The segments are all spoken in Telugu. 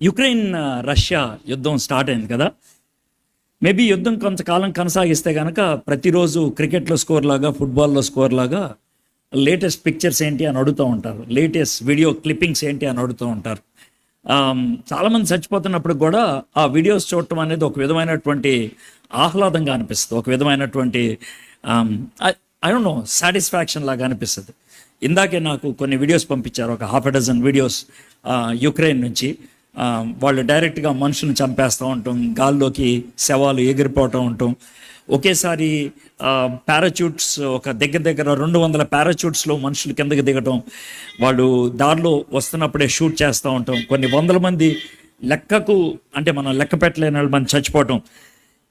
యుక్రెయిన్ రష్యా యుద్ధం స్టార్ట్ అయింది కదా. మేబీ యుద్ధం కొంతకాలం కొనసాగిస్తే కనుక ప్రతిరోజు క్రికెట్లో స్కోర్ లాగా, ఫుట్బాల్లో స్కోర్ లాగా లేటెస్ట్ పిక్చర్స్ ఏంటి అని అడుగుతూ ఉంటారు, లేటెస్ట్ వీడియో క్లిప్పింగ్స్ ఏంటి అని అడుగుతూ ఉంటారు. చాలామంది చచ్చిపోతున్నప్పుడు కూడా ఆ వీడియోస్ చూడటం అనేది ఒక విధమైనటువంటి ఆహ్లాదంగా అనిపిస్తుంది, ఒక విధమైనటువంటి ఐ డోంట్ నో సాటిస్ఫాక్షన్ లాగా అనిపిస్తుంది. ఇందాకే నాకు కొన్ని వీడియోస్ పంపించారు, ఒక half a dozen videos Ukraine నుంచి. వాళ్ళు డైరెక్ట్గా మనుషులను చంపేస్తూ ఉంటాం, గాల్లోకి శవాలు ఎగిరిపోవటం ఉంటాం. ఒకేసారి పారాచూట్స్, ఒక దగ్గర 200 పారాచూట్స్లో మనుషులు కిందకి దిగటం, వాళ్ళు దారిలో వస్తున్నప్పుడే షూట్ చేస్తూ ఉంటాం. కొన్ని వందల మంది లెక్కకు, అంటే మనం లెక్క పెట్టలేని మంది చచ్చిపోవటం.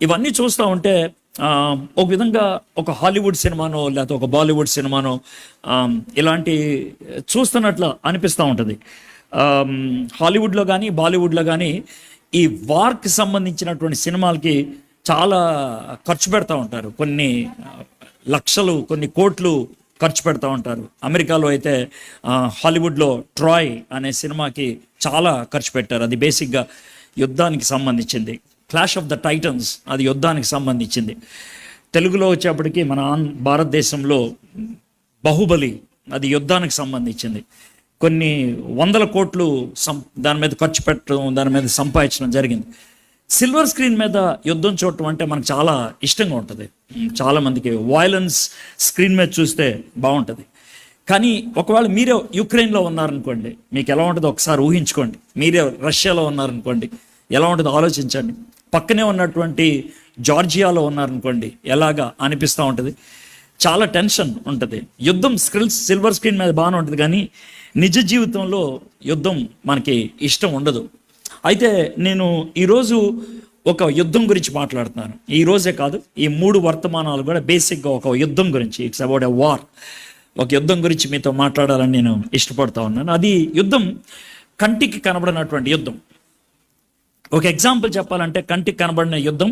ఇవన్నీ చూస్తూ ఉంటే ఒక విధంగా ఒక హాలీవుడ్ సినిమానో లేకపోతే ఒక బాలీవుడ్ సినిమానో ఇలాంటి చూస్తున్నట్లు అనిపిస్తూ ఉంటుంది. హాలీవుడ్లో కానీ బాలీవుడ్లో కానీ ఈ వార్కి సంబంధించినటువంటి సినిమాలకి చాలా ఖర్చు పెడతా ఉంటారు. కొన్ని లక్షలు, కొన్ని కోట్లు ఖర్చు పెడతా ఉంటారు. అమెరికాలో అయితే హాలీవుడ్లో ట్రాయ్ అనే సినిమాకి చాలా ఖర్చు పెట్టారు. అది బేసిక్గా యుద్ధానికి సంబంధించింది. క్లాష్ ఆఫ్ ద టైటన్స్, అది యుద్ధానికి సంబంధించింది. తెలుగులో వచ్చేప్పటికి మన భారతదేశంలో బాహుబలి, అది యుద్ధానికి సంబంధించింది. కొన్ని 100 కోట్లు దాని మీద ఖర్చు పెట్టడం, దాని మీద సంపాదించడం జరిగింది. సిల్వర్ స్క్రీన్ మీద యుద్ధం చూడటం అంటే మనకు చాలా ఇష్టంగా ఉంటుంది. చాలామందికి వాయిలెన్స్ స్క్రీన్ మీద చూస్తే బాగుంటుంది. కానీ ఒకవేళ మీరే యుక్రెయిన్లో ఉన్నారనుకోండి, మీకు ఎలా ఉంటుందో ఒకసారి ఊహించుకోండి. మీరే రష్యాలో ఉన్నారనుకోండి, ఎలా ఉంటుందో ఆలోచించండి. పక్కనే ఉన్నటువంటి జార్జియాలో ఉన్నారనుకోండి, ఎలాగా అనిపిస్తూ ఉంటుంది. చాలా టెన్షన్ ఉంటుంది. యుద్ధం సిల్వర్ స్క్రీన్ మీద బాగానే ఉంటుంది, కానీ నిజ జీవితంలో యుద్ధం మనకి ఇష్టం ఉండదు. అయితే నేను ఈరోజు ఒక యుద్ధం గురించి మాట్లాడుతున్నాను. ఈరోజే కాదు, ఈ 3 వర్తమానాలు కూడా బేసిక్గా ఒక యుద్ధం గురించి, ఇట్స్ అబౌట్ ఎ వార్. ఒక యుద్ధం గురించి మీతో మాట్లాడాలని నేను ఇష్టపడుతూ ఉన్నాను. అది యుద్ధం కంటికి కనబడినటువంటి యుద్ధం. ఒక ఎగ్జాంపుల్ చెప్పాలంటే, కంటికి కనబడిన యుద్ధం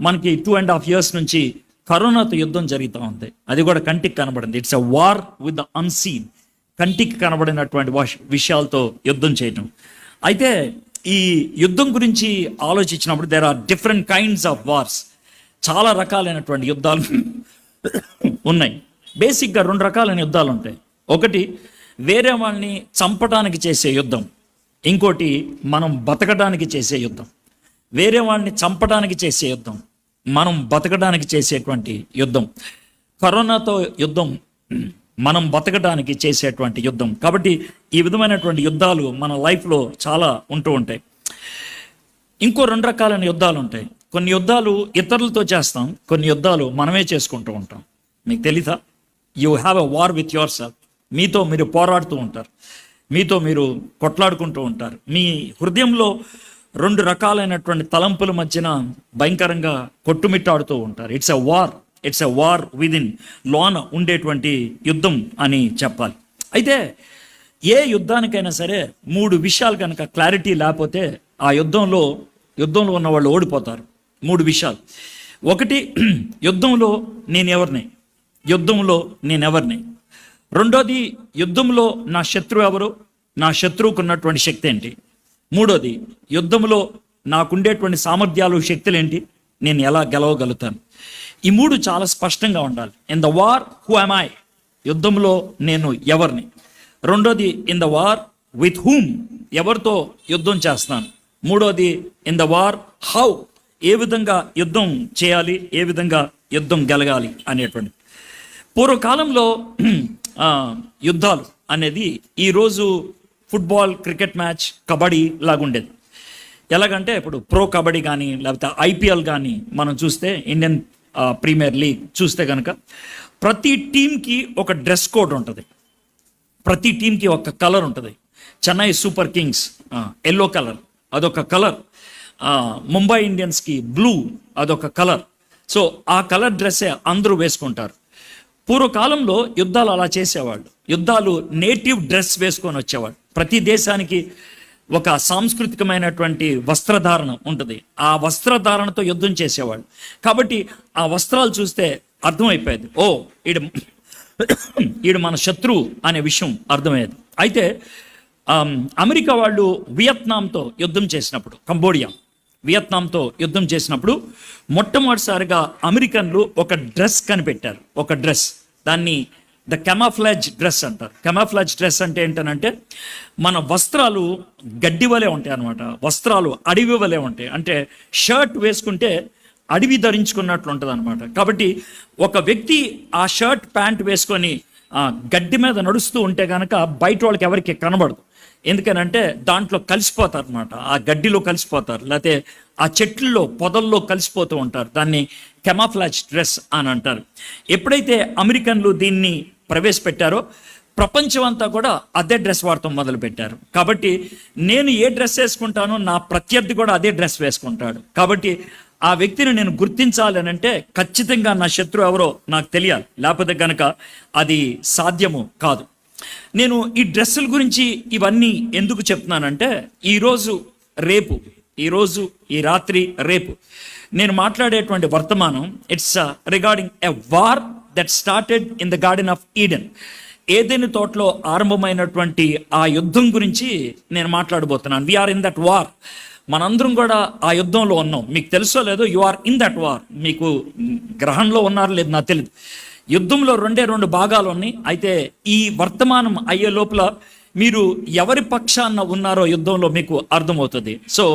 మనకి 2.5 years నుంచి కరోనాతో యుద్ధం జరుగుతూ ఉంది. అది కూడా కంటికి కనబడింది. It's a war with the unseen. కంటికి కనబడినటువంటి విషయాలతో యుద్ధం చేయటం. అయితే ఈ యుద్ధం గురించి ఆలోచించినప్పుడు there are different kinds of wars. చాలా రకాలైనటువంటి యుద్ధాలు ఉన్నాయి. బేసిక్గా 2 రకాలైన యుద్ధాలు ఉంటాయి. ఒకటి వేరే వాళ్ళని చంపడానికి చేసే యుద్ధం, ఇంకోటి మనం బతకడానికి చేసే యుద్ధం. వేరే వాళ్ళని చంపడానికి చేసే యుద్ధం, మనం బతకడానికి చేసేటువంటి యుద్ధం. కరోనాతో యుద్ధం మనం బతకడానికి చేసేటువంటి యుద్ధం. కాబట్టి ఈ విధమైనటువంటి యుద్ధాలు మన లైఫ్లో చాలా ఉంటూ ఉంటాయి. ఇంకో 2 రకాలైన యుద్ధాలు ఉంటాయి. కొన్ని యుద్ధాలు ఇతరులతో చేస్తాం, కొన్ని యుద్ధాలు మనమే చేసుకుంటూ ఉంటాం. మీకు తెలీదా? You have a war with your self. మీతో మీరు పోరాడుతూ ఉంటారు, మీతో మీరు కొట్లాడుకుంటూ ఉంటారు. మీ హృదయంలో 2 రకాలైనటువంటి తలంపుల మధ్యన భయంకరంగా కొట్టుమిట్టాడుతూ ఉంటారు. It's a war, it's a war within, లోన ఉండేటువంటి యుద్ధం అని చెప్పాలి. అయితే ఏ యుద్ధానికైనా సరే 3 విషయాలు కనుక క్లారిటీ లేకపోతే ఆ యుద్ధంలో ఉన్న వాళ్ళు ఓడిపోతారు. 3 విషయాలు. ఒకటి, యుద్ధంలో నేనెవరిని. రెండోది, యుద్ధంలో నా శత్రువు ఎవరు, నా శత్రువుకు ఉన్నటువంటి శక్తి ఏంటి. మూడోది, యుద్ధంలో నాకుండేటువంటి సామర్థ్యాలు, శక్తులు ఏంటి, నేను ఎలా గెలవగలుగుతాను. ఈ 3 చాలా స్పష్టంగా ఉండాలి. In the war, who am I, యుద్ధంలో నేను ఎవరిని. రెండోది, in the war with whom, ఎవరితో యుద్ధం చేస్తాను. మూడోది, ఇన్ ద వార్ హౌ, ఏ విధంగా యుద్ధం చేయాలి, ఏ విధంగా యుద్ధం గెలగాలి అనేటువంటి. పూర్వకాలంలో యుద్ధాలు అనేది ఈరోజు ఫుట్బాల్, క్రికెట్ మ్యాచ్, కబడ్డీ లాగుండేది. ఎలాగంటే ఇప్పుడు ప్రో కబడ్డీ కానీ లేకపోతే IPL కానీ మనం చూస్తే, ఇండియన్ ప్రీమియర్ లీగ్ చూస్తే కనుక ప్రతి టీంకి ఒక డ్రెస్ కోడ్ ఉంటుంది, ప్రతి టీంకి ఒక కలర్ ఉంటుంది. Chennai super Kings yellow colour, అదొక కలర్. ముంబై ఇండియన్స్కి బ్లూ, అదొక కలర్. సో ఆ కలర్ డ్రెస్సే అందరూ వేసుకుంటారు. పూర్వకాలంలో యుద్ధాలు అలా చేసేవాళ్ళు. యుద్ధాలు నేటివ్ డ్రెస్ వేసుకొని వచ్చేవాళ్ళు. ప్రతి దేశానికి ఒక సాంస్కృతికమైనటువంటి వస్త్రధారణ ఉంటుంది. ఆ వస్త్రధారణతో యుద్ధం చేసేవాళ్ళు. కాబట్టి ఆ వస్త్రాలు చూస్తే అర్థమైపోయేది, ఓ ఈడు మన శత్రువు అనే విషయం అర్థమయ్యేది. అయితే అమెరికా వాళ్ళు వియత్నాంతో యుద్ధం చేసినప్పుడు, వియత్నాంతో యుద్ధం చేసినప్పుడు మొట్టమొదటిసారిగా అమెరికన్లు ఒక డ్రెస్ కనిపెట్టారు. ఒక డ్రెస్, దాన్ని ద కెమాఫ్లాజ్ డ్రెస్ అంటారు. కెమాఫ్లాజ్ డ్రెస్ అంటే ఏంటనంటే మన వస్త్రాలు గడ్డి వలె ఉంటాయి అన్నమాట. వస్త్రాలు అడవి వలె ఉంటాయి. అంటే షర్ట్ వేసుకుంటే అడవి ధరించుకున్నట్లు ఉంటుంది అనమాట. కాబట్టి ఒక వ్యక్తి ఆ షర్ట్ ప్యాంట్ వేసుకొని గడ్డి మీద నడుస్తూ ఉంటే కనుక బయట వాళ్ళకి ఎవరికి కనబడదు. ఎందుకనంటే దాంట్లో కలిసిపోతారు అనమాట, ఆ గడ్డిలో కలిసిపోతారు, లేకపోతే ఆ చెట్లలో పొదల్లో కలిసిపోతూ ఉంటారు. దాన్ని కెమాఫ్లాజ్ డ్రెస్ అని అంటారు. ఎప్పుడైతే అమెరికన్లు దీన్ని ప్రవేశపెట్టారో ప్రపంచం అంతా కూడా అదే డ్రెస్ వాడటం మొదలుపెట్టారు. కాబట్టి నేను ఏ డ్రెస్ వేసుకుంటానో నా ప్రత్యర్థి కూడా అదే డ్రెస్ వేసుకుంటాడు. కాబట్టి ఆ వ్యక్తిని నేను గుర్తించాలి అని అంటే ఖచ్చితంగా నా శత్రువు ఎవరో నాకు తెలియాలి, లేకపోతే కనుక అది సాధ్యము కాదు. నేను ఈ డ్రెస్సుల గురించి ఇవన్నీ ఎందుకు చెప్తున్నానంటే ఈరోజు ఈ రాత్రి రేపు నేను మాట్లాడేటువంటి వర్తమానం it's regarding a war that started in the garden of Eden. ఏదెను తోటలో ఆరంభమైనటువంటి ఆ యుద్ధం గురించి నేను మాట్లాడబోతున్నాను. We're in that war. మనందరం కూడా ఆ యుద్ధంలో ఉన్నాం. మీకు తెలుసో లేదో, you are in that war. మీకు గ్రహంలో ఉన్నారో లేదు నాకు తెలియదు. యుద్ధంలో రెండు భాగాలు ఉన్నాయి. అయితే ఈ వర్తమానం అయ్యే లోపల మీరు ఎవరి పక్షాన ఉన్నారో యుద్ధంలో మీకు అర్థమవుతుంది. So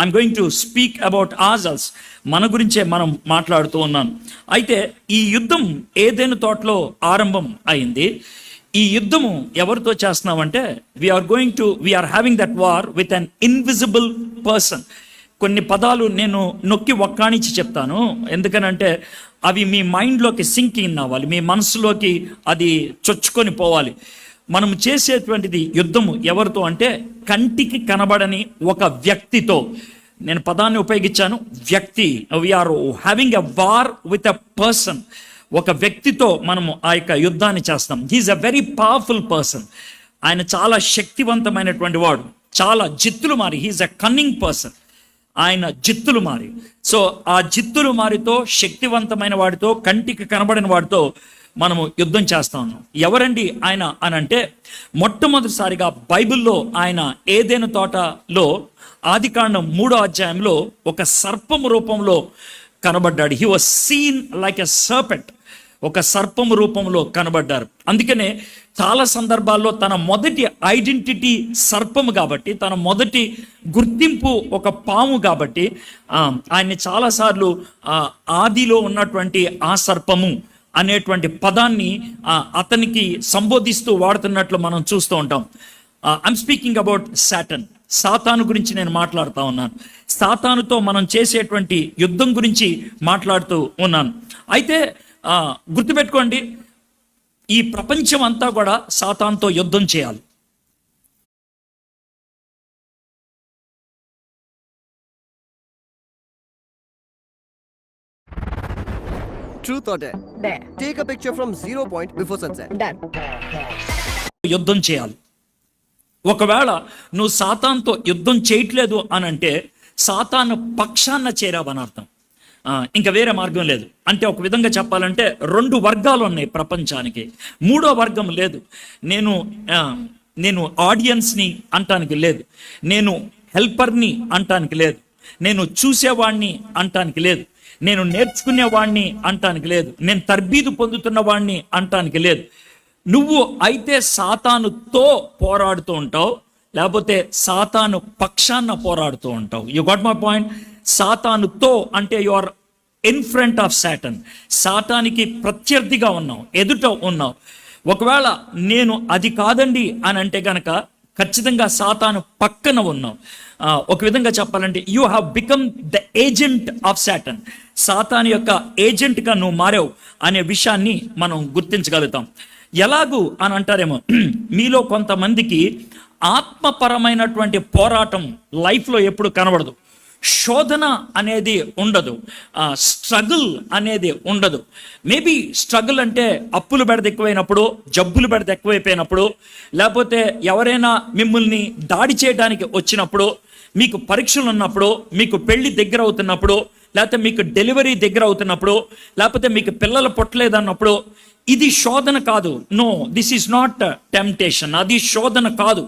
I'm going to speak about ourselves. మన గురించే మనం మాట్లాడుతూ ఉన్నాను. అయితే ఈ యుద్ధం ఏదెను తోటలో ఆరంభం అయింది. ఈ యుద్ధము ఎవరితో చేస్తున్నామంటే we're having that war with an invisible person. కొన్ని పదాలు నేను నొక్కి ఒక్కానించి చెప్తాను, ఎందుకనంటే అవి మీ మైండ్లోకి సింక్ ఇన్ అవ్వాలి, మీ మనసులోకి అది చొచ్చుకొని పోవాలి. మనం చేసేటువంటిది యుద్ధము ఎవరితో అంటే కంటికి కనబడని ఒక వ్యక్తితో. నేను పదాన్ని ఉపయోగించాను, వ్యక్తి. We're having a war with a person. ఒక వ్యక్తితో మనము ఆ యొక్క యుద్ధాన్ని చేస్తాం. He is a very powerful person. ఆయన చాలా శక్తివంతమైనటువంటి వాడు, చాలా జిత్తులు మారి. He is a cunning person. ఆయన జిత్తులు మారి. సో ఆ జిత్తులు మారితో, శక్తివంతమైన వాడితో, కంటికి కనబడిన వాడితో మనము యుద్ధం చేస్తా ఉన్నాం. ఎవరండి ఆయన అని అంటే మొట్టమొదటిసారిగా బైబిల్లో ఆయన ఏదెను తోటలో ఆదికాండం 3వ అధ్యాయంలో ఒక సర్పము రూపంలో కనబడ్డాడు. He was seen like a serpent. ఒక సర్పము రూపంలో కనబడ్డారు. అందుకనే చాలా సందర్భాల్లో తన మొదటి ఐడెంటిటీ సర్పము కాబట్టి, తన మొదటి గుర్తింపు ఒక పాము కాబట్టి ఆయన్ని చాలాసార్లు ఆదిలో ఉన్నటువంటి ఆ సర్పము అనేటువంటి పదాన్ని అతనికి సంబోధిస్తూ వాడుతున్నట్లు మనం చూస్తూ ఉంటాం. I'm speaking about Satan. సాతాను గురించి నేను మాట్లాడుతూ ఉన్నాను. సాతానుతో మనం చేసేటువంటి యుద్ధం గురించి మాట్లాడుతూ ఉన్నాను. అయితే గుర్తుపెట్టుకోండి, ఈ ప్రపంచం అంతా కూడా సాతానుతో యుద్ధం చేయాలి. Truth or dare? Dare. Take a picture from 0 point before sunset. Done. యుద్ధం చేయాలి. ఒకవేళ నువ్వు సాతానుతో యుద్ధం చేయట్లేదు అని అంటే సాతాను పక్షాన చేరావని అర్థం. ఇంకా వేరే మార్గం లేదు. అంటే ఒక విధంగా చెప్పాలంటే 2 వర్గాలు ఉన్నాయి ప్రపంచానికి, 3వ వర్గం లేదు. నేను ఆడియన్స్ని అంటానికి లేదు, నేను హెల్పర్ని అంటానికి లేదు, నేను చూసేవాడిని అంటానికి లేదు, నేను నేర్చుకునేవాడిని అంటానికి లేదు, నేను తర్బీదు పొందుతున్న వాడిని అంటానికి లేదు. నువ్వు అయితే సాతానుతో పోరాడుతూ ఉంటావు, లేకపోతే సాతాను పక్షాన పోరాడుతూ ఉంటావు. You got my point. సాతానుతో అంటే you are in front of Satan. సాతానికి ప్రత్యర్థిగా ఉన్నావు, ఎదుట ఉన్నావు. ఒకవేళ నేను అది కాదండి అని అంటే గనక ఖచ్చితంగా సాతాను పక్కన ఉన్నావు. ఒక విధంగా చెప్పాలంటే you have become the agent of Satan. సాతాను యొక్క ఏజెంట్గా నువ్వు మారావు అనే విషయాన్ని మనం గుర్తించగలుగుతాం. ఎలాగూ అని అంటారేమో, మీలో కొంతమందికి ఆత్మపరమైనటువంటి పోరాటం లైఫ్లో ఎప్పుడు కనబడదు. శోధన అనేది ఉండదు, స్ట్రగుల్ అనేది ఉండదు. మేబీ స్ట్రగుల్ అంటే అప్పులు బెడద ఎక్కువైనప్పుడు, జబ్బులు బెడద ఎక్కువైపోయినప్పుడు, లేకపోతే ఎవరైనా మిమ్మల్ని దాడి చేయడానికి వచ్చినప్పుడు, మీకు పరీక్షలు ఉన్నప్పుడు, మీకు పెళ్లి దగ్గర అవుతున్నప్పుడు, లేకపోతే మీకు డెలివరీ దగ్గర అవుతున్నప్పుడు, లేకపోతే మీకు పిల్లలు పుట్టలేదన్నప్పుడు, ఇది శోధన కాదు. No, this is not temptation. అది శోధన కాదు.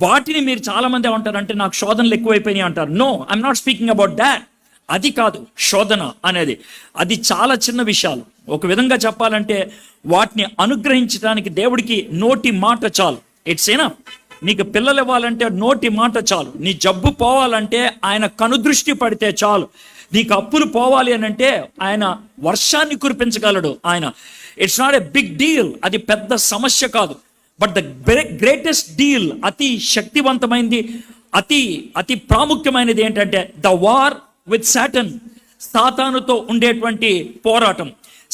వాటిని మీరు చాలా మంది ఏమంటారంటే నాకు శోధనలు ఎక్కువైపోయినాయి అంటారు. No, I'm not speaking about that. అది కాదు శోధన అనేది. అది చాలా చిన్న విషయాలు. ఒక విధంగా చెప్పాలంటే వాటిని అనుగ్రహించడానికి దేవుడికి నోటి మాట చాలు. It's enough. నీకు పిల్లలు ఇవ్వాలంటే నోటి మాట చాలు. నీ జబ్బు పోవాలంటే ఆయన కనుదృష్టి పడితే చాలు. నీకు అప్పులు పోవాలి అని అంటే ఆయన వర్షాన్ని కురిపించగలడు ఆయన. It's not a big deal. అది పెద్ద సమస్య కాదు. బట్ ద గ్రేటెస్ట్ డీల్, అతి శక్తివంతమైనది, అతి ప్రాముఖ్యమైనది ఏంటంటే ద వార్ విత్ సాటన్. సాతానుతో ఉండేటువంటి పోరాటం.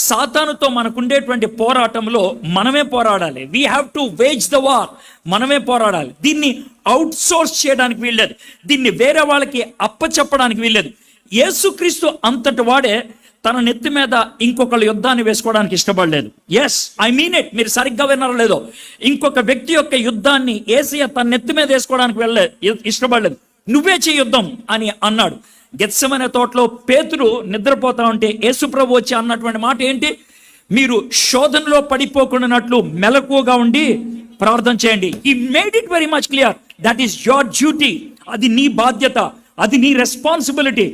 సాతానుతో మనకుండేటువంటి పోరాటంలో మనమే పోరాడాలి. We have to wage the war. మనమే పోరాడాలి. దీన్ని అవుట్ సోర్స్ చేయడానికి వీల్లేదు. దీన్ని వేరే వాళ్ళకి అప్పచెప్పడానికి వీల్లేదు. యేసుక్రీస్తు అంతటి వాడే తన నెత్తి మీద ఇంకొకళ్ళ యుద్ధాన్ని వేసుకోవడానికి ఇష్టపడలేదు. Yes, I mean it. మీరు సరిగ్గా విన్నారో లేదో, ఇంకొక వ్యక్తి యొక్క యుద్ధాన్ని యేసయ్య తన నెత్తి మీద వేసుకోవడానికి ఇష్టపడలేదు. నువ్వే చేయి యుద్ధం అని అన్నాడు. గెత్సెమనే తోటలో పేతురు నిద్రపోతా ఉంటే యేసుప్రభు వచ్చి అన్నటువంటి మాట ఏంటి? మీరు శోధనలో పడిపోకుండానట్లు మెలకువగా ఉండి ప్రార్థన చేయండి. ఈ made it very much clear. That is your duty. అది నీ బాధ్యత, అది నీ రెస్పాన్సిబిలిటీ.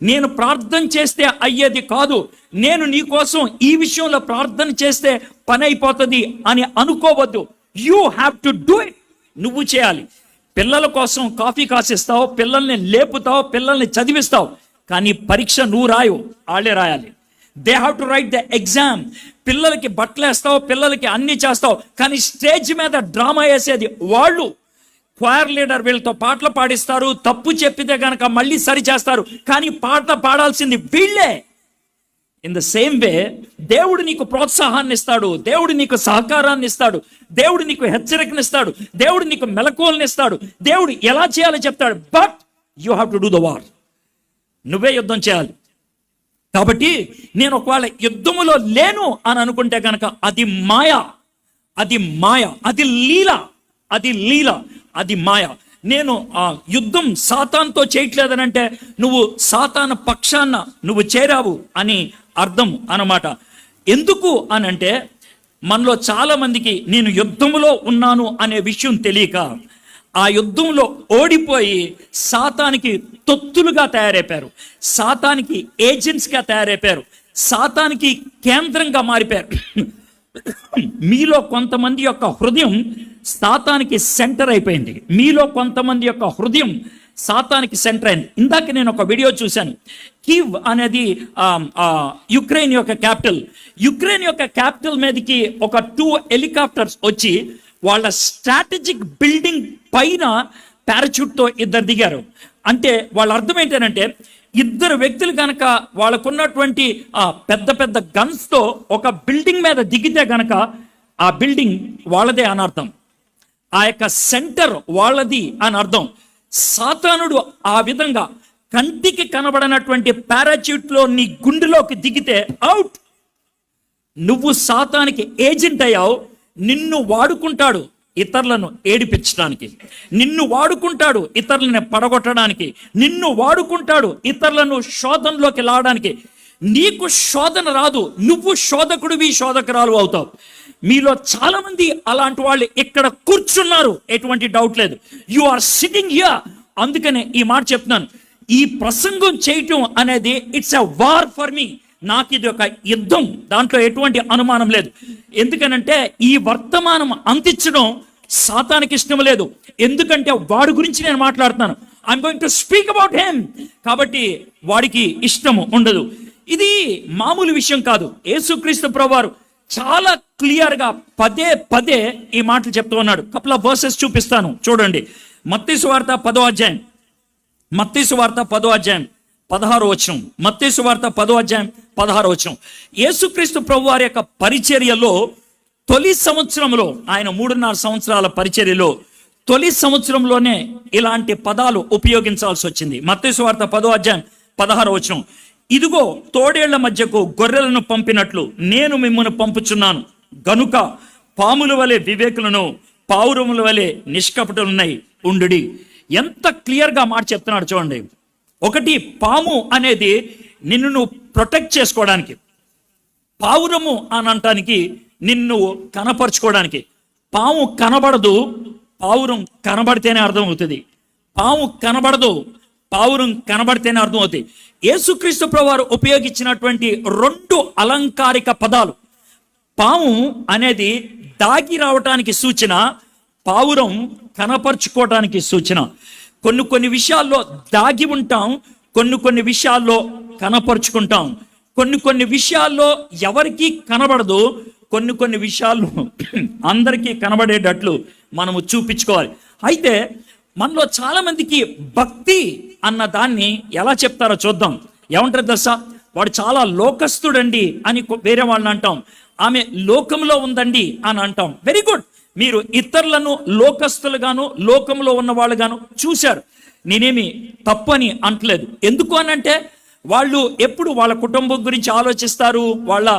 నేను ప్రార్థన చేస్తే అయ్యేది కాదు. నేను నీ కోసం ఈ విషయంలో ప్రార్థన చేస్తే పని అయిపోతుంది అని అనుకోవద్దు. You have to do it. నువ్వు చేయాలి. పిల్లల కోసం కాఫీ కాసిస్తావు, పిల్లల్ని లేపుతావు, పిల్లల్ని చదివిస్తావు, కానీ పరీక్ష నువ్వు రాయవు, వాళ్ళే రాయాలి. They have to right the exam. పిల్లలకి బట్టలు వేస్తావు, పిల్లలకి అన్ని చేస్తావు, కానీ స్టేజ్ మీద డ్రామా వేసేది వాళ్ళు. క్వైర్ లీడర్ వీళ్ళతో పాటలు పాడిస్తారు, తప్పు చెప్పితే గనక మళ్ళీ సరి చేస్తారు, కానీ పాట పాడాల్సింది వీళ్ళే. ఇన్ ద సేమ్ వే దేవుడు నీకు ప్రోత్సాహాన్ని ఇస్తాడు, దేవుడు నీకు సహకారాన్ని ఇస్తాడు, దేవుడు నీకు హెచ్చరికనిస్తాడు, దేవుడు నీకు మెలకువల్ని ఇస్తాడు, దేవుడు ఎలా చేయాలో చెప్తాడు. But you have to do the war. నువ్వే యుద్ధం చేయాలి. కాబట్టి నేను ఒకవేళ యుద్ధములో లేను అని అనుకుంటే కనుక అది మాయ, అది మాయ, అది లీల, అది లీల, అది మాయ. నేను ఆ యుద్ధం సాతాన్తో చేయట్లేదనంటే నువ్వు సాతాను పక్షాన నువ్వు చేరావు అని అర్థం అన్నమాట. ఎందుకు అనంటే మనలో చాలా మందికి నేను యుద్ధంలో ఉన్నాను అనే విషయం తెలియక ఆ యుద్ధంలో ఓడిపోయి సాతానికి తొత్తులుగా తయారైపోయారు, సాతానికి ఏజెంట్స్గా తయారైపోయారు, సాతానికి కేంద్రంగా మారిపోయారు. మీలో కొంతమంది యొక్క హృదయం సాతానికి సెంటర్ అయిపోయింది. మీలో కొంతమంది యొక్క హృదయం సాతానికి సెంటర్ అయింది. ఇందాక నేను ఒక వీడియో చూశాను. కీవ్ అనేది యుక్రెయిన్ యొక్క క్యాపిటల్. యుక్రెయిన్ యొక్క క్యాపిటల్ మీదకి ఒక 2 హెలికాప్టర్స్ వచ్చి వాళ్ళ స్ట్రాటజిక్ బిల్డింగ్ పైన పారాచూట్తో ఇద్దరు దిగారు. అంటే వాళ్ళ అర్థం ఏంటంటే ఇద్దరు వ్యక్తులు కనుక వాళ్ళకున్నటువంటి పెద్ద పెద్ద గన్స్తో ఒక బిల్డింగ్ మీద దిగితే గనక ఆ బిల్డింగ్ వాళ్ళదే అని అర్థం, ఆ యొక్క సెంటర్ వాళ్ళది అని అర్థం. సాతానుడు ఆ విధంగా కంటికి కనబడనటువంటి పారాచూట్లో నీ గుండెలోకి దిగితే అవుట్. నువ్వు సాతానికి ఏజెంట్ అయ్యావు. నిన్ను వాడుకుంటాడు ఇతరులను ఏడిపించడానికి, నిన్ను వాడుకుంటాడు ఇతరులను పడగొట్టడానికి, నిన్ను వాడుకుంటాడు ఇతరులను శోధనలోకి లాగడానికి. నీకు శోధన రాదు, నువ్వు శోధకుడివి, శోధకురాలు అవుతావు. మీలో చాలా మంది అలాంటి వాళ్ళు ఇక్కడ కూర్చున్నారు, ఎటువంటి డౌట్ లేదు. You are sitting here. అందుకనే ఈ మాట చెప్తున్నాను. ఈ ప్రసంగం చేయటం అనేది it's a war for me. నాకు ఇది ఒక యుద్ధం, దాంట్లో ఎటువంటి అనుమానం లేదు. ఎందుకనంటే ఈ వర్తమానం అందించడం సాతానికి ఇష్టం లేదు. ఎందుకంటే వాడి గురించి నేను మాట్లాడుతున్నాను. I'm going to speak about him. కాబట్టి వాడికి ఇష్టము ఉండదు. ఇది మామూలు విషయం కాదు. యేసుక్రీస్తు ప్రభువారు చాలా క్లియర్గా పదే పదే ఈ మాటలు చెప్తూ ఉన్నాడు. కపుల్ ఆఫ్ వర్సెస్ చూపిస్తాను, చూడండి. మత్తయి సువార్త 10వ అధ్యాయం, మత్తయి సువార్త 10వ అధ్యాయం 16వ వచనం. మత్తయి సువార్త 10వ అధ్యాయం 16వ వచనం. యేసుక్రీస్తు ప్రభువారి యొక్క పరిచర్యలో తొలి సంవత్సరంలో, ఆయన 3.5 సంవత్సరాల పరిచర్యలో తొలి సంవత్సరంలోనే ఇలాంటి పదాలు ఉపయోగించాల్సి వచ్చింది. మత్తయి సువార్త 10వ అధ్యాయం 16వ వచనం. ఇదిగో తోడేళ్ల మధ్యకు గొర్రెలను పంపినట్లు నేను మిమ్మల్ని పంపుచున్నాను గనుక పాముల వలె వివేకులను, పావురముల వలె నిష్కపటులున్నాయి ఉండుడి. ఎంత క్లియర్గా మాట చెప్తున్నాడు చూడండి. ఒకటి, పాము అనేది నిన్ను నువ్వు ప్రొటెక్ట్ చేసుకోవడానికి, పావురము అని అనటానికి నిన్ను కనపరుచుకోవడానికి. పాము కనబడదు, పావురం కనబడితేనే అర్థమవుతుంది. పాము కనబడదు, పావురం కనబడితేనే అర్థమవుతుంది. యేసుక్రీస్తు ప్రభువారు ఉపయోగించినటువంటి 2 అలంకారిక పదాలు. పాము అనేది దాగి రావటానికి సూచన, పావురం కనపరుచుకోవటానికి సూచన. కొన్ని విషయాల్లో దాగి ఉంటాం, కొన్ని విషయాల్లో కనపరుచుకుంటాం. కొన్ని విషయాల్లో ఎవరికి కనబడదు, కొన్ని విషయాల్లో అందరికీ కనబడేటట్లు మనము చూపించుకోవాలి. అయితే మనలో చాలా మందికి భక్తి అన్న దాన్ని ఎలా చెప్తారో చూద్దాం. ఏమంటారు తెలుసా? వాడు చాలా లోకస్తుడండి అని వేరే వాళ్ళని అంటాం, ఆమె లోకంలో ఉందండి అని అంటాం. వెరీ గుడ్, మీరు ఇతరులను లోకస్తులుగాను లోకంలో ఉన్న వాళ్ళుగాను చూశారు. నేనేమి తప్పని అంటలేదు. ఎందుకు అనంటే వాళ్ళు ఎప్పుడు వాళ్ళ కుటుంబం గురించి ఆలోచిస్తారు, వాళ్ళ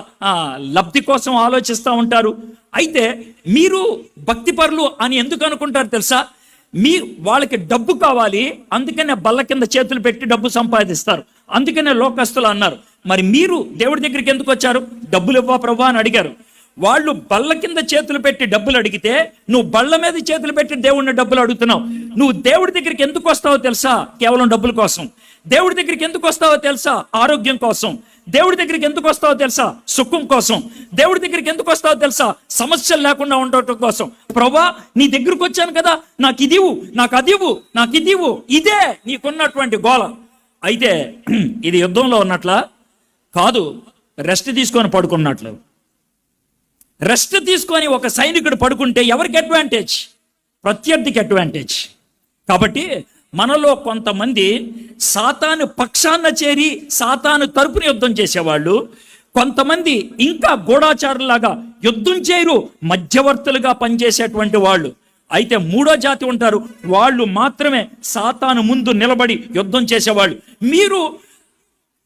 లబ్ధి కోసం ఆలోచిస్తూ ఉంటారు. అయితే మీరు భక్తిపరులు అని ఎందుకు అనుకుంటారు తెలుసా? వాళ్ళకి డబ్బు కావాలి, అందుకనే బల్ల కింద చేతులు పెట్టి డబ్బు సంపాదిస్తారు, అందుకనే లోకస్తులు అన్నారు. మరి మీరు దేవుడి దగ్గరికి ఎందుకు వచ్చారు? డబ్బులు ఇవ్వా ప్రభా అని అడిగారు. వాళ్ళు బల్ల కింద చేతులు పెట్టి డబ్బులు అడిగితే నువ్వు బళ్ళ మీద చేతులు పెట్టి దేవుడిని డబ్బులు అడుగుతున్నావు. నువ్వు దేవుడి దగ్గరికి ఎందుకు వస్తావో తెలుసా? కేవలం డబ్బుల కోసం. దేవుడి దగ్గరికి ఎందుకు వస్తావో తెలుసా? ఆరోగ్యం కోసం. దేవుడి దగ్గరికి ఎందుకు వస్తావో తెలుసా? సుఖం కోసం. దేవుడి దగ్గరికి ఎందుకు వస్తావో తెలుసా? సమస్యలు లేకుండా ఉండటం కోసం. ప్రభా, నీ దగ్గరకు వచ్చాను కదా, నాకు ఇదివు, నాకు అదివు, నాకు ఇదివు, ఇదే నీకున్నటువంటి గోల. అయితే ఇది యుద్ధంలో ఉన్నట్లా కాదు, రెస్ట్ తీసుకొని పడుకున్నట్లు. రెస్ట్ తీసుకొని ఒక సైనికుడు పడుకుంటే ఎవరికి అడ్వాంటేజ్? ప్రత్యర్థికి అడ్వాంటేజ్. కాబట్టి మనలో కొంతమంది సాతాను పక్షాన చేరి సాతాను తరపున యుద్ధం చేసేవాళ్ళు, కొంతమంది ఇంకా గూఢాచారులాగా యుద్ధం చేయరు, మధ్యవర్తులుగా పనిచేసేటువంటి వాళ్ళు. అయితే 3వ జాతి ఉంటారు, వాళ్ళు మాత్రమే సాతాను ముందు నిలబడి యుద్ధం చేసేవాళ్ళు. మీరు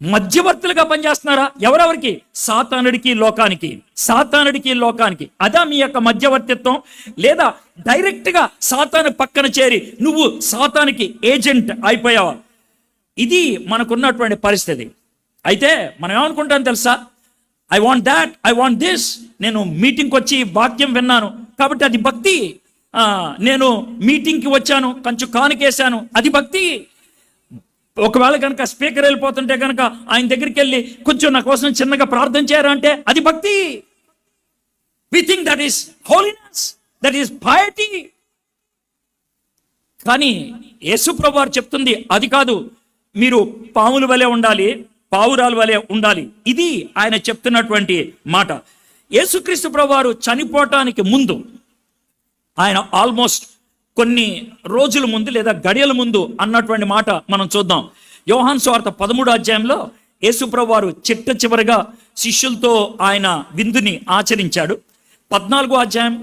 మధ్యవర్తులుగా పనిచేస్తున్నారా? ఎవరెవరికి? సాతానుడికి లోకానికి, సాతానుడికి లోకానికి. అదా మీ యొక్క మధ్యవర్తిత్వం? లేదా డైరెక్ట్గా సాతాను పక్కన చేరి నువ్వు సాతానికి ఏజెంట్ అయిపోయావా? ఇది మనకున్నటువంటి పరిస్థితి. అయితే మనం ఏమనుకుంటాం తెలుసా? I want that, I want this. నేను మీటింగ్కి వచ్చి వాక్యం విన్నాను కాబట్టి అది భక్తి. నేను మీటింగ్కి వచ్చాను, కొంచెం కానుకేశాను, అది భక్తి. ఒకవేళ కనుక స్పీకర్ వెళ్ళిపోతుంటే కనుక ఆయన దగ్గరికి వెళ్ళి కొంచెం నా కోసం చిన్నగా ప్రార్థన చేయరా అంటే అది భక్తి. We think that is holiness, that is piety. కానీ యేసు ప్రభువు వారు చెప్తుంది అది కాదు. మీరు పాముల వలె ఉండాలి, పావురాల వలె ఉండాలి. ఇది ఆయన చెప్తున్నటువంటి మాట. యేసుక్రీస్తు ప్రభువు వారు చనిపోవటానికి ముందు, ఆయన ఆల్మోస్ట్ కొన్ని రోజుల ముందు లేదా గడియల ముందు అన్నటువంటి మాట మనం చూద్దాం. యోహాను సువార్త 13వ అధ్యాయంలో యేసుప్రభువు వారు చివరిగా శిష్యులతో ఆయన విందుని ఆచరించాడు. 14వ అధ్యాయం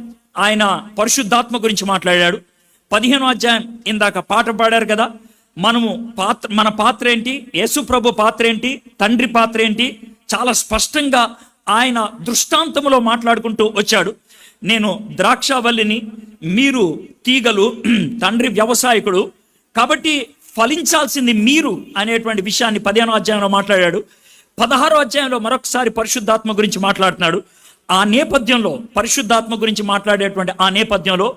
ఆయన పరిశుద్ధాత్మ గురించి మాట్లాడాడు. 15వ అధ్యాయం ఇందాక పాట పాడారు కదా, మన పాత్ర ఏంటి, యేసుప్రభు పాత్ర ఏంటి, తండ్రి పాత్ర ఏంటి, చాలా స్పష్టంగా ఆయన దృష్టాంతంలో మాట్లాడుకుంటూ వచ్చాడు. నేను ద్రాక్షావల్లిని, మీరు తీగలు, తండ్రి వ్యవసాయకుడు, కాబట్టి ఫలించాల్సింది మీరు అనేటువంటి విషయాన్ని 15వ అధ్యాయంలో మాట్లాడాడు. 16వ అధ్యాయంలో మరొకసారి పరిశుద్ధాత్మ గురించి మాట్లాడుతున్నాడు. ఆ నేపథ్యంలో పరిశుద్ధాత్మ గురించి మాట్లాడేటువంటి ఆ నేపథ్యంలో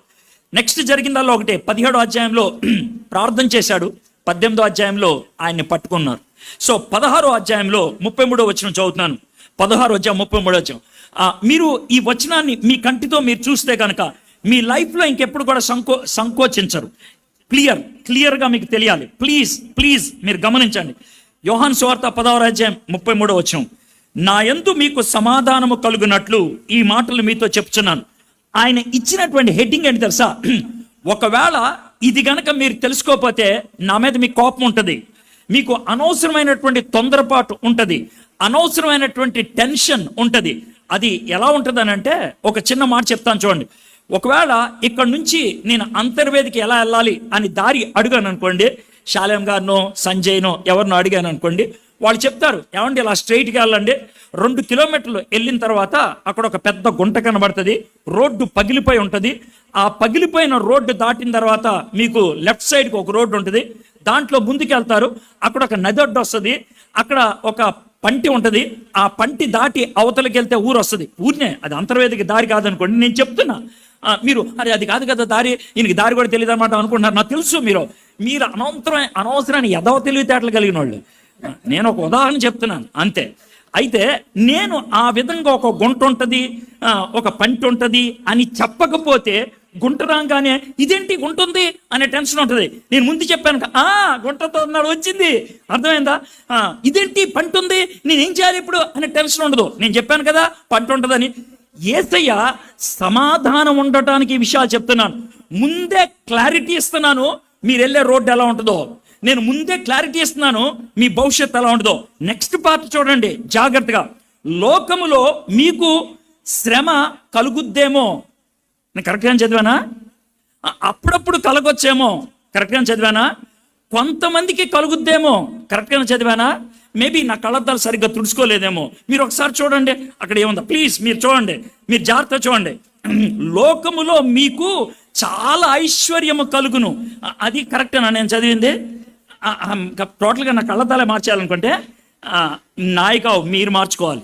నెక్స్ట్ జరిగిందల్లా ఒకటే. 17వ అధ్యాయంలో ప్రార్థన చేశాడు, 18వ అధ్యాయంలో ఆయన్ని పట్టుకున్నారు. సో 16వ అధ్యాయంలో 33వ వచనం చదువుతున్నాను. 16వ అధ్యాయం 33వ వచనం. మీరు ఈ వచనాన్ని మీ కంటితో మీరు చూస్తే కనుక మీ లైఫ్లో ఇంకెప్పుడు కూడా సంకోచించరు. క్లియర్గా మీకు తెలియాలి. ప్లీజ్ మీరు గమనించండి. యోహాను సువార్త 10వ అధ్యాయం 33వ వచనం. నా యందు మీకు సమాధానము కలుగునట్లు ఈ మాటలు మీతో చెప్తున్నాను. ఆయన ఇచ్చినటువంటి హెడ్డింగ్ ఏంటి తెలుసా? ఒకవేళ ఇది గనక మీరు తెలుసుకోకపోతే నా మీద మీకు కోపం ఉంటుంది, మీకు అనవసరమైనటువంటి తొందరపాటు ఉంటుంది, అనవసరమైనటువంటి టెన్షన్ ఉంటుంది. అది ఎలా ఉంటుంది అని అంటే ఒక చిన్న మాట చెప్తాను చూడండి. ఒకవేళ ఇక్కడ నుంచి నేను అంతర్వేదికి ఎలా వెళ్ళాలి అని దారి అడిగాను అనుకోండి, శాలేం గారినో సంజయ్నో ఎవరినో అడిగాను అనుకోండి, వాళ్ళు చెప్తారు ఏమండి ఇలా స్ట్రైట్గా వెళ్ళండి, 2 కిలోమీటర్లు వెళ్ళిన తర్వాత అక్కడ ఒక పెద్ద గుంట కనబడుతుంది, రోడ్డు పగిలిపోయి ఉంటుంది, ఆ పగిలిపోయిన రోడ్డు దాటిన తర్వాత మీకు లెఫ్ట్ సైడ్కి ఒక రోడ్డు ఉంటుంది, దాంట్లో ముందుకు వెళ్తారు, అక్కడ ఒక నది ఒడ్డు వస్తుంది, అక్కడ ఒక పంటి ఉంటుంది, ఆ పంటి దాటి అవతలకి వెళ్తే ఊరు వస్తుంది. ఊరినే అది అంతర్వేదికి దారి కాదనుకోండి, నేను చెప్తున్నా. మీరు అరే అది కాదు కదా దారి, ఈయనకి దారి కూడా తెలియదు అన్నమాట అనుకుంటున్నారు. నాకు తెలుసు మీరు అనవసరాన్ని ఎదవ తెలివితేటలు కలిగిన వాళ్ళు. నేను ఒక ఉదాహరణ చెప్తున్నాను అంతే. అయితే నేను ఆ విధంగా ఒక గుంట ఉంటుంది, ఒక పంటి ఉంటుంది అని చెప్పకపోతే గుంట రాగానే ఇదేంటి గుంట ఉంది అనే టెన్షన్ ఉంటుంది. నేను ముందు చెప్పాను గుంటతో ఉన్నాడు వచ్చింది, అర్థమైందా? ఇదేంటి పంట ఉంది నేనేం చేయాలి ఇప్పుడు అనే టెన్షన్ ఉండదు. నేను చెప్పాను కదా పంట ఉంటుందని. యేసయ్య సమాధానం ఉండటానికి ఈ విషయాలు చెప్తున్నాను. ముందే క్లారిటీ ఇస్తున్నాను, మీరు వెళ్ళే రోడ్డు ఎలా ఉంటుందో. నేను ముందే క్లారిటీ ఇస్తున్నాను, మీ భవిష్యత్తు ఎలా ఉంటుందో. నెక్స్ట్ పార్ట్ చూడండి జాగ్రత్తగా. లోకములో మీకు శ్రమ కలుగుద్దేమో. నేను కరెక్ట్గా చదివానా? అప్పుడప్పుడు కలగొచ్చేమో. కరెక్ట్గా చదివానా? కొంతమందికి కలుగుద్దేమో. కరెక్ట్గా చదివానా? మేబీ నా కళ్ళద్దాలు సరిగ్గా తుడుచుకోలేదేమో. మీరు ఒకసారి చూడండి అక్కడ ఏముందా, ప్లీజ్ మీరు చూడండి, మీరు జాగ్రత్త చూడండి. లోకములో మీకు చాలా ఐశ్వర్యము కలుగును. అది కరెక్టేనా నేను చదివింది? టోటల్గా నా కళ్ళద్దాలే మార్చేయాలనుకుంటే నాయక మీరు మార్చుకోవాలి.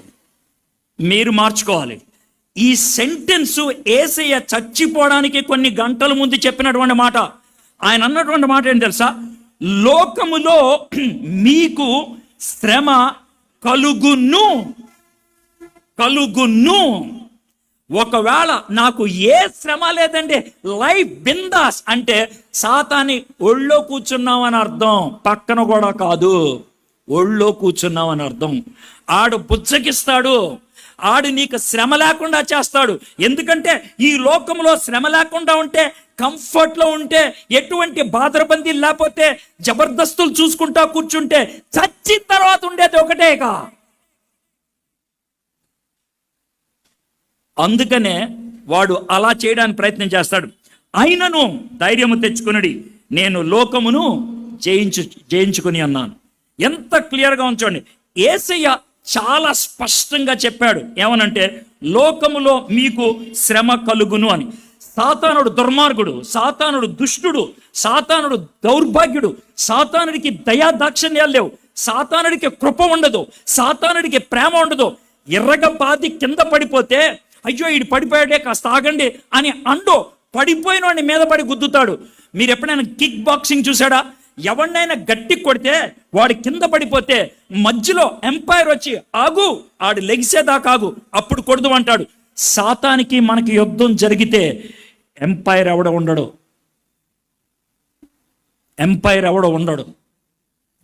ఈ సెంటెన్స్ యేసయ్య చచ్చిపోవడానికి కొన్ని గంటల ముందు చెప్పినటువంటి మాట. ఆయన అన్నటువంటి మాట ఏంటి తెలుసా? లోకములో మీకు శ్రమ కలుగును. ఒకవేళ నాకు ఏ శ్రమ లేదండి, లైఫ్ బిందాస్ అంటే సాతాని ఒళ్ళో కూర్చున్నాం అని అర్థం, పక్కన కూడా కాదు. ఒళ్ళో కూర్చున్నాం అని అర్థం. ఆడు బుజ్జగిస్తాడు, ఆడు నీకు శ్రమ లేకుండా చేస్తాడు. ఎందుకంటే ఈ లోకంలో శ్రమ లేకుండా ఉంటే, కంఫర్ట్లో ఉంటే, ఎటువంటి బాధరబందీలు లేకపోతే, జబర్దస్తులు చూసుకుంటా కూర్చుంటే చచ్చిన తర్వాత ఉండేది ఒకటేగా. అందుకనే వాడు అలా చేయడానికి ప్రయత్నం చేస్తాడు. అయినను ధైర్యము తెచ్చుకునడి, నేను లోకమును జయించుకుని అన్నాను. ఎంత క్లియర్గా ఉంచండి. యేసయ్య చాలా స్పష్టంగా చెప్పాడు. ఏమనంటే లోకములో మీకు శ్రమ కలుగును అని. సాతానుడు దుర్మార్గుడు, సాతానుడు దుష్టుడు, సాతానుడు దౌర్భాగ్యుడు. సాతానుడికి దయా దాక్షిణ్యాలు లేవు, సాతానుడికి కృప ఉండదు, సాతానుడికి ప్రేమ ఉండదు. ఎర్రగా బాధి కింద పడిపోతే అయ్యో ఈడు పడిపోయాడే కాస్త ఆగండి అని అండో పడిపోయిన వాడిని మీద పడి గుద్దుతాడు. మీరు ఎప్పుడైనా కిక్ బాక్సింగ్ చూసాడా? ఎవరినైనా గట్టి కొడితే వాడి కింద పడిపోతే మధ్యలో ఎంపైర్ వచ్చి ఆగు, ఆడు లెగిసేదాకా ఆగు, అప్పుడు కొడదు అంటాడు. సాతానికి మనకి యుద్ధం జరిగితే ఎంపైర్ ఎవడో ఉండడు.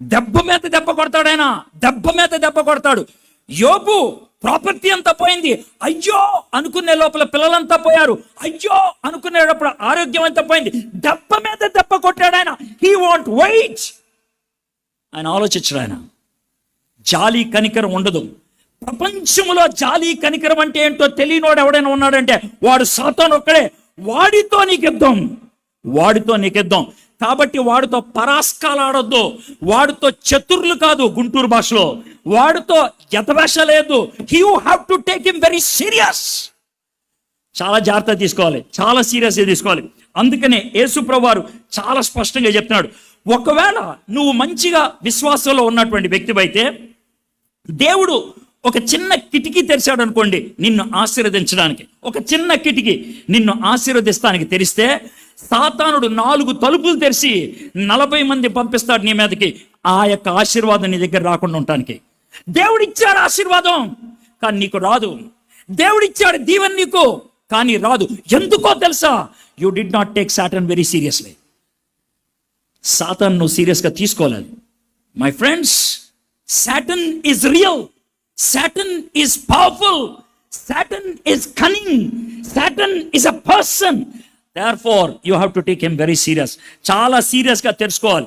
దెబ్బ మీద దెబ్బ కొడతాడు ఆయన, దెబ్బ మీద దెబ్బ కొడతాడు. యోబు ప్రాపర్టీ అంతా పోయింది, అయ్యో అనుకునే లోపల పిల్లలంతా పోయారు, అయ్యో అనుకునేటప్పుడు ఆరోగ్యం అంతా పోయింది. దెబ్బ మీద దెబ్బ కొట్టాడు ఆయన. He want wait. ఆయన ఆలోచించాడు. ఆయన జాలి కనికరం ఉండదు. ప్రపంచంలో జాలి కనికరం అంటే ఏంటో తెలియనోడు ఎవడైనా ఉన్నాడంటే వాడు సాతాను ఒక్కడే. వాడితో నీకెద్దాం. కాబట్టి వాడితో పరాస్కాలు ఆడొద్దు, వాడితో చతుర్లు కాదు గుంటూరు భాషలో, వాడితో యథభాష లేదు. You have to take him very serious. చాలా జాగ్రత్త తీసుకోవాలి, చాలా సీరియస్గా తీసుకోవాలి. అందుకనే యేసుప్రభువు వారు చాలా స్పష్టంగా చెప్తున్నాడు. ఒకవేళ నువ్వు మంచిగా విశ్వాసంలో ఉన్నటువంటి వ్యక్తివైతే దేవుడు ఒక చిన్న కిటికీ తెరిచాడు అనుకోండి నిన్ను ఆశీర్వదించడానికి. ఒక చిన్న కిటికీ నిన్ను ఆశీర్వదిస్తానికి తెరిస్తే సాతానుడు 4 తలుపులు తెరిచి 40 మంది పంపిస్తాడు నీ మీదకి, ఆ యొక్క ఆశీర్వాదం నీ దగ్గర రాకుండా ఉండటానికి. దేవుడిచ్చాడు ఆశీర్వాదం కానీ నీకు రాదు. దేవుడిచ్చాడు దీవెన నీకు కానీ రాదు. ఎందుకో తెలుసా? You did not take Satan very seriously. Satan నువ్వు సీరియస్గా తీసుకోలేదు. My friends, Satan is real, Satan is powerful, Satan is cunning, Satan is a person. Therefore, you have to take him very serious. చాలా సీరియస్గా తెలుసుకోవాలి.